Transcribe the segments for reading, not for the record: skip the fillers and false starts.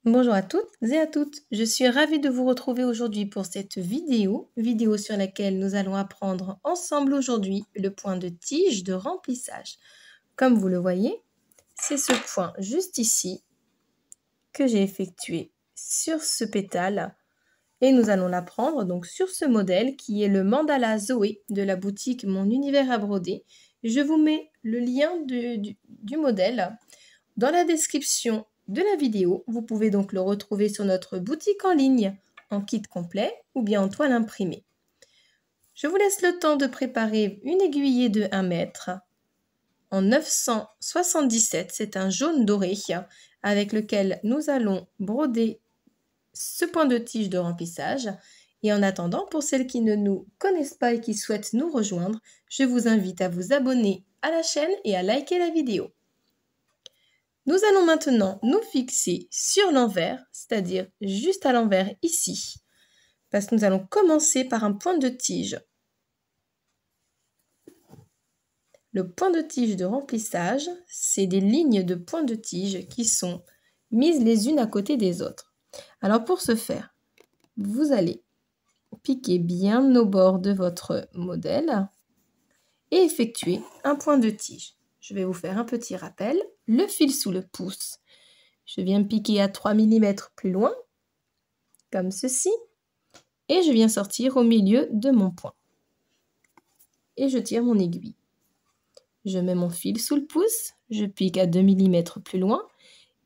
Bonjour à toutes et à toutes, je suis ravie de vous retrouver aujourd'hui pour cette vidéo sur laquelle nous allons apprendre ensemble aujourd'hui le point de tige de remplissage. Comme vous le voyez, c'est ce point juste ici que j'ai effectué sur ce pétale et nous allons l'apprendre donc sur ce modèle qui est le mandala Zoé de la boutique Mon Univers à broder. Je vous mets le lien du modèle dans la description de la vidéo. Vous pouvez donc le retrouver sur notre boutique en ligne en kit complet ou bien en toile imprimée. Je vous laisse le temps de préparer une aiguillée de 1 mètre en 977. C'est un jaune doré avec lequel nous allons broder ce point de tige de remplissage. Et en attendant, pour celles qui ne nous connaissent pas et qui souhaitent nous rejoindre, je vous invite à vous abonner à la chaîne et à liker la vidéo. Nous allons maintenant nous fixer sur l'envers, c'est-à-dire juste à l'envers ici, parce que nous allons commencer par un point de tige. Le point de tige de remplissage, c'est des lignes de points de tige qui sont mises les unes à côté des autres. Alors pour ce faire, vous allez piquer bien au bord de votre modèle et effectuer un point de tige. Je vais vous faire un petit rappel. Le fil sous le pouce. Je viens piquer à 3 mm plus loin, comme ceci, et je viens sortir au milieu de mon point. Et je tire mon aiguille. Je mets mon fil sous le pouce, je pique à 2 mm plus loin,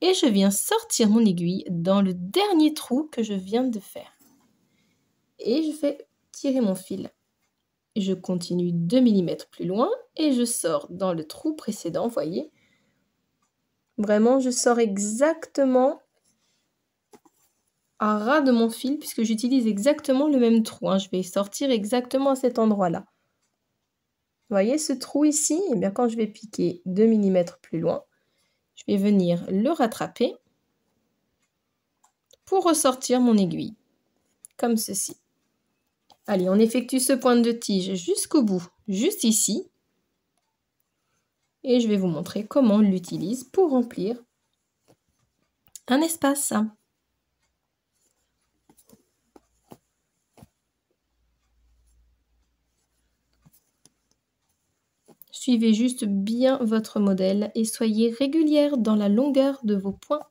et je viens sortir mon aiguille dans le dernier trou que je viens de faire. Et je fais tirer mon fil. Je continue 2 mm plus loin, et je sors dans le trou précédent, vous voyez. Vraiment, je sors exactement à ras de mon fil puisque j'utilise exactement le même trou. Je vais sortir exactement à cet endroit-là. Vous voyez ce trou ici? Eh bien, quand je vais piquer 2 mm plus loin, je vais venir le rattraper pour ressortir mon aiguille, comme ceci. Allez, on effectue ce point de tige jusqu'au bout, juste ici. Et je vais vous montrer comment on l'utilise pour remplir un espace. Suivez juste bien votre modèle et soyez régulière dans la longueur de vos points.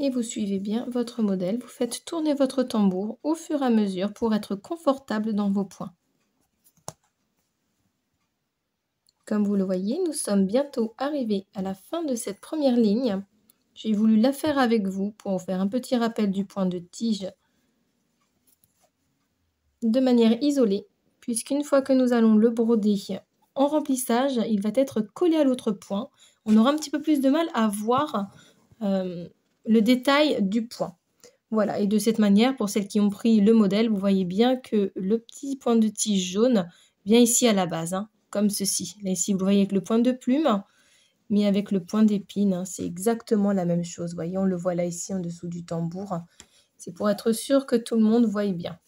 Et vous suivez bien votre modèle, vous faites tourner votre tambour au fur et à mesure pour être confortable dans vos points. Comme vous le voyez, nous sommes bientôt arrivés à la fin de cette première ligne. J'ai voulu la faire avec vous pour vous faire un petit rappel du point de tige de manière isolée, puisqu'une fois que nous allons le broder en remplissage, il va être collé à l'autre point. On aura un petit peu plus de mal à voir le détail du point. Voilà, et de cette manière, pour celles qui ont pris le modèle, vous voyez bien que le petit point de tige jaune vient ici à la base, comme ceci. Là, ici, vous voyez avec le point de plume, mais avec le point d'épine, c'est exactement la même chose. Vous voyez, on le voit là ici en dessous du tambour. C'est pour être sûr que tout le monde voit bien.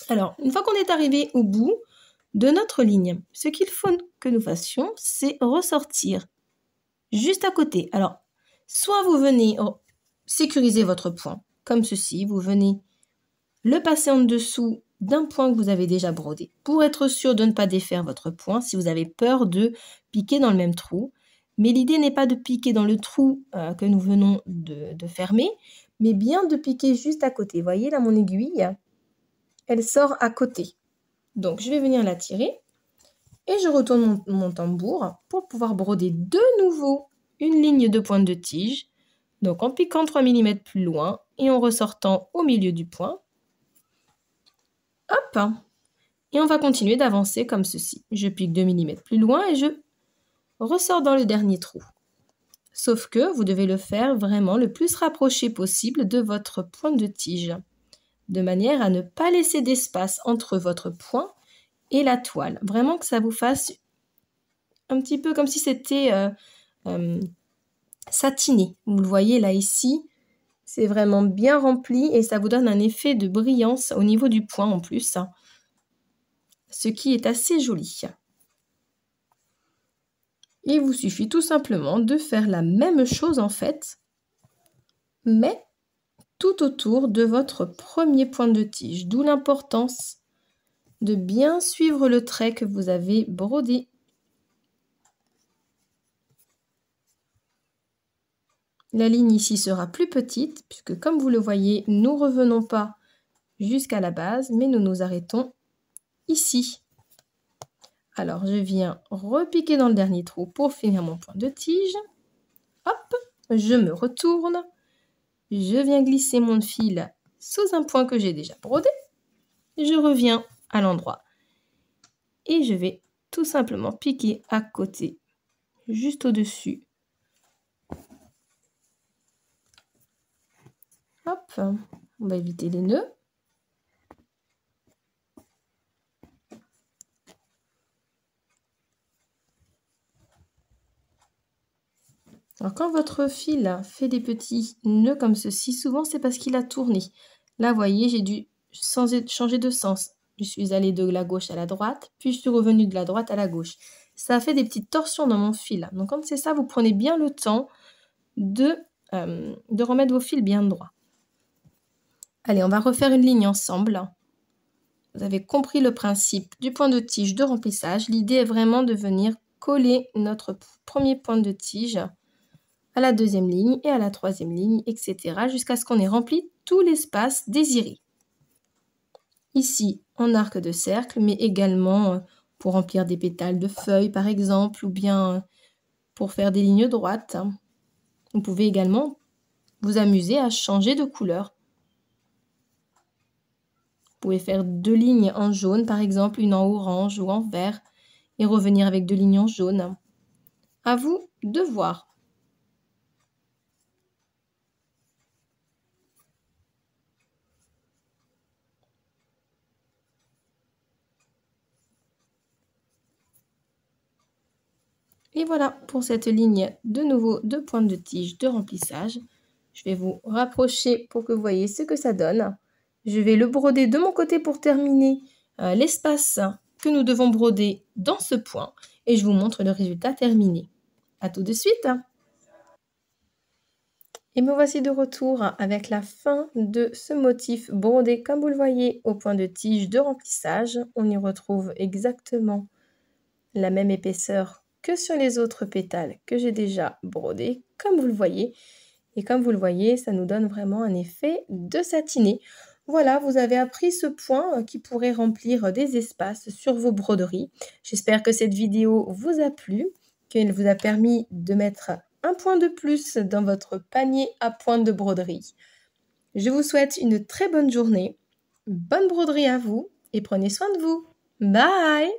Alors, une fois qu'on est arrivé au bout de notre ligne, ce qu'il faut que nous fassions, c'est ressortir juste à côté. Alors, soit vous venez sécuriser votre point, comme ceci, vous venez le passer en dessous d'un point que vous avez déjà brodé, pour être sûr de ne pas défaire votre point, si vous avez peur de piquer dans le même trou. Mais l'idée n'est pas de piquer dans le trou que nous venons de fermer, mais bien de piquer juste à côté. Vous voyez là mon aiguille, elle sort à côté. Donc je vais venir la tirer et je retourne mon tambour pour pouvoir broder de nouveau une ligne de pointe de tige. Donc en piquant 3 mm plus loin et en ressortant au milieu du point. Hop, Et on va continuer d'avancer comme ceci. Je pique 2 mm plus loin et je ressors dans le dernier trou. Sauf que vous devez le faire vraiment le plus rapproché possible de votre point de tige, de manière à ne pas laisser d'espace entre votre point et la toile. Vraiment que ça vous fasse un petit peu comme si c'était satiné. Vous le voyez là ici, c'est vraiment bien rempli et ça vous donne un effet de brillance au niveau du point en plus, ce qui est assez joli. Il vous suffit tout simplement de faire la même chose en fait, mais tout autour de votre premier point de tige, d'où l'importance de bien suivre le trait que vous avez brodé. La ligne ici sera plus petite, puisque comme vous le voyez, nous ne revenons pas jusqu'à la base, mais nous nous arrêtons ici. Alors, je viens repiquer dans le dernier trou pour finir mon point de tige. Hop, je me retourne. Je viens glisser mon fil sous un point que j'ai déjà brodé. Je reviens à l'endroit. Et je vais tout simplement piquer à côté, juste au-dessus. Hop, on va éviter les nœuds. Alors quand votre fil fait des petits nœuds comme ceci, souvent c'est parce qu'il a tourné. Là, vous voyez, j'ai dû changer de sens. Je suis allée de la gauche à la droite, puis je suis revenue de la droite à la gauche. Ça a fait des petites torsions dans mon fil. Donc quand c'est ça, vous prenez bien le temps de remettre vos fils bien droits. Allez, on va refaire une ligne ensemble. Vous avez compris le principe du point de tige de remplissage. L'idée est vraiment de venir coller notre premier point de tige à la deuxième ligne et à la troisième ligne, etc. jusqu'à ce qu'on ait rempli tout l'espace désiré. Ici, en arc de cercle, mais également pour remplir des pétales de feuilles, par exemple, ou bien pour faire des lignes droites. Vous pouvez également vous amuser à changer de couleur. Vous pouvez faire 2 lignes en jaune, par exemple, une en orange ou en vert, et revenir avec 2 lignes en jaune. À vous de voir. Et voilà pour cette ligne de nouveau de pointe de tige de remplissage. Je vais vous rapprocher pour que vous voyez ce que ça donne. Je vais le broder de mon côté pour terminer l'espace que nous devons broder dans ce point. Et je vous montre le résultat terminé. À tout de suite. Et me voici de retour avec la fin de ce motif brodé comme vous le voyez au point de tige de remplissage. On y retrouve exactement la même épaisseur que sur les autres pétales que j'ai déjà brodés, comme vous le voyez. Et comme vous le voyez, ça nous donne vraiment un effet de satiné. Voilà, vous avez appris ce point qui pourrait remplir des espaces sur vos broderies. J'espère que cette vidéo vous a plu, qu'elle vous a permis de mettre un point de plus dans votre panier à pointe de broderie. Je vous souhaite une très bonne journée, bonne broderie à vous et prenez soin de vous. Bye!